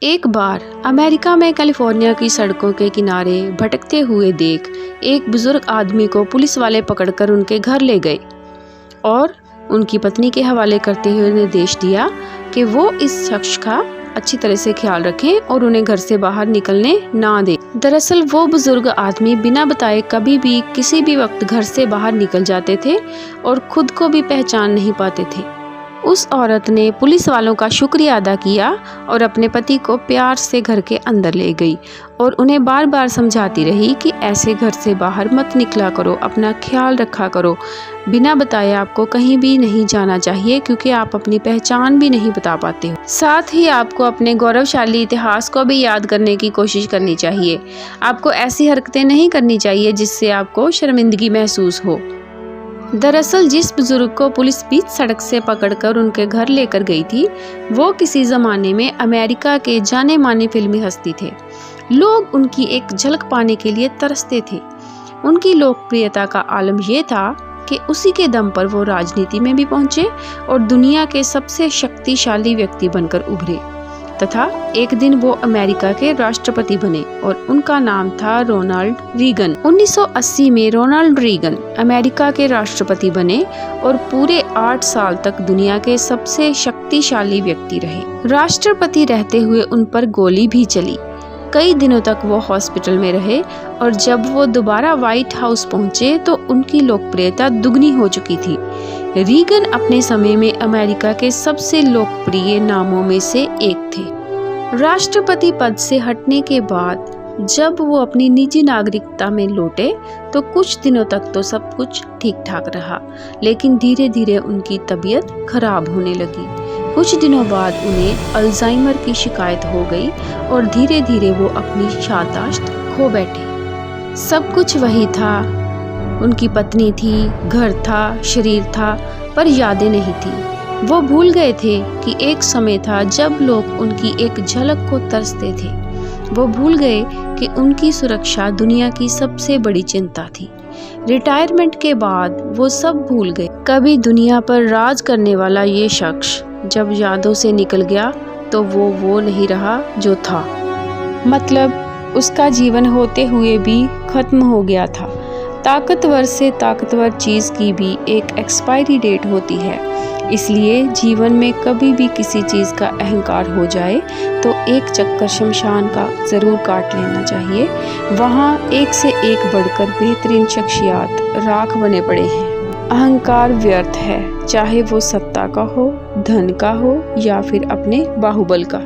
एक बार अमेरिका में कैलिफोर्निया की सड़कों के किनारे भटकते हुए देख एक बुजुर्ग आदमी को पुलिस वाले पकड़कर उनके घर ले गए और उनकी पत्नी के हवाले करते हुए निर्देश दिया कि वो इस शख्स का अच्छी तरह से ख्याल रखें और उन्हें घर से बाहर निकलने ना दें। दरअसल वो बुजुर्ग आदमी बिना बताए कभी भी किसी भी वक्त घर से बाहर निकल जाते थे और खुद को भी पहचान नहीं पाते थे। उस औरत ने पुलिस वालों का शुक्रिया अदा किया और अपने पति को प्यार से घर के अंदर ले गई और उन्हें बार बार समझाती रही कि ऐसे घर से बाहर मत निकला करो, अपना ख्याल रखा करो, बिना बताए आपको कहीं भी नहीं जाना चाहिए क्योंकि आप अपनी पहचान भी नहीं बता पाते हो। साथ ही आपको अपने गौरवशाली इतिहास को भी याद करने की कोशिश करनी चाहिए। आपको ऐसी हरकतें नहीं करनी चाहिए जिससे आपको शर्मिंदगी महसूस हो। दरअसल जिस बुजुर्ग को पुलिस बीच सड़क से पकड़कर उनके घर लेकर गई थी, वो किसी ज़माने में अमेरिका के जाने माने फिल्मी हस्ती थे। लोग उनकी एक झलक पाने के लिए तरसते थे। उनकी लोकप्रियता का आलम यह था कि उसी के दम पर वो राजनीति में भी पहुंचे और दुनिया के सबसे शक्तिशाली व्यक्ति बनकर उभरे तथा एक दिन वो अमेरिका के राष्ट्रपति बने और उनका नाम था रोनाल्ड रीगन। 1980 में रोनाल्ड रीगन अमेरिका के राष्ट्रपति बने और पूरे 8 साल तक दुनिया के सबसे शक्तिशाली व्यक्ति रहे। राष्ट्रपति रहते हुए उन पर गोली भी चली। कई दिनों तक वो हॉस्पिटल में रहे और जब वो दोबारा व्हाइट हाउस पहुंचे तो उनकी लोकप्रियता दुगनी हो चुकी थी। रीगन अपने समय में अमेरिका के सबसे लोकप्रिय नामों में से एक थे। राष्ट्रपति पद से हटने के बाद जब वो अपनी निजी नागरिकता में लौटे तो कुछ दिनों तक तो सब कुछ ठीक ठाक रहा, लेकिन धीरे धीरे उनकी तबीयत खराब होने लगी। कुछ दिनों बाद उन्हें अल्जाइमर की शिकायत हो गई और धीरे धीरे वो अपनी याददाश्त खो बैठे। सब कुछ वही था, उनकी पत्नी थी, घर था, शरीर था, पर यादें नहीं थी। वो भूल गए थे कि एक समय था जब लोग उनकी एक झलक को तरसते थे। वो भूल गए कि उनकी सुरक्षा दुनिया की सबसे बड़ी चिंता थी। रिटायरमेंट के बाद वो सब भूल गए। कभी दुनिया पर राज करने वाला ये शख्स जब यादों से निकल गया तो वो नहीं रहा जो था। मतलब उसका जीवन होते हुए भी खत्म हो गया था। ताकतवर से ताकतवर चीज़ की भी एक एक्सपायरी डेट होती है, इसलिए जीवन में कभी भी किसी चीज़ का अहंकार हो जाए तो एक चक्कर शमशान का ज़रूर काट लेना चाहिए। वहाँ एक से एक बढ़कर बेहतरीन शख्सियात राख बने पड़े हैं। अहंकार व्यर्थ है, चाहे वो सत्ता का हो, धन का हो या फिर अपने बाहुबल का।